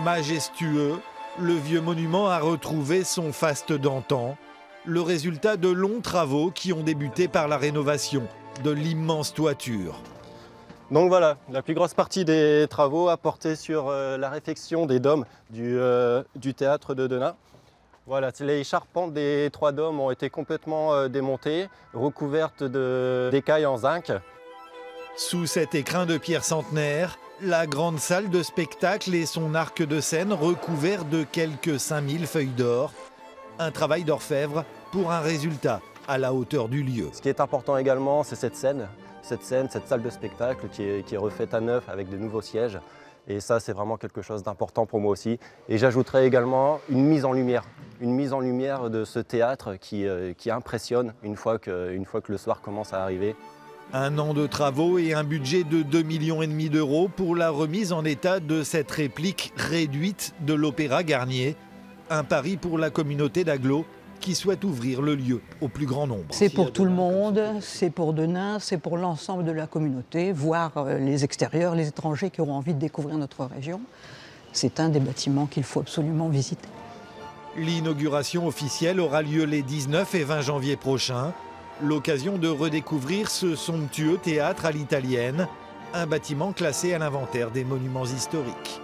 Majestueux, le vieux monument a retrouvé son faste d'antan, le résultat de longs travaux qui ont débuté par la rénovation de l'immense toiture. Donc voilà, la plus grosse partie des travaux a porté sur la réfection des dômes du théâtre de Denain. Voilà, les charpentes des 3 dômes ont été complètement démontées, recouvertes d'écailles en zinc. Sous cet écrin de pierre centenaire, la grande salle de spectacle et son arc de scène recouvert de quelques 5000 feuilles d'or. Un travail d'orfèvre pour un résultat à la hauteur du lieu. Ce qui est important également, c'est cette scène, cette salle de spectacle qui est refaite à neuf avec de nouveaux sièges. Et ça, c'est vraiment quelque chose d'important pour moi aussi. Et j'ajouterai également une mise en lumière de ce théâtre qui impressionne une fois que le soir commence à arriver. 1 an de travaux et un budget de 2,5 millions d'euros pour la remise en état de cette réplique réduite de l'Opéra Garnier. Un pari pour la communauté d'Aglo qui souhaite ouvrir le lieu au plus grand nombre. C'est pour tout le monde, c'est pour Denain, c'est pour l'ensemble de la communauté, voire les extérieurs, les étrangers qui auront envie de découvrir notre région. C'est un des bâtiments qu'il faut absolument visiter. L'inauguration officielle aura lieu les 19 et 20 janvier prochains. L'occasion de redécouvrir ce somptueux théâtre à l'italienne, un bâtiment classé à l'inventaire des monuments historiques.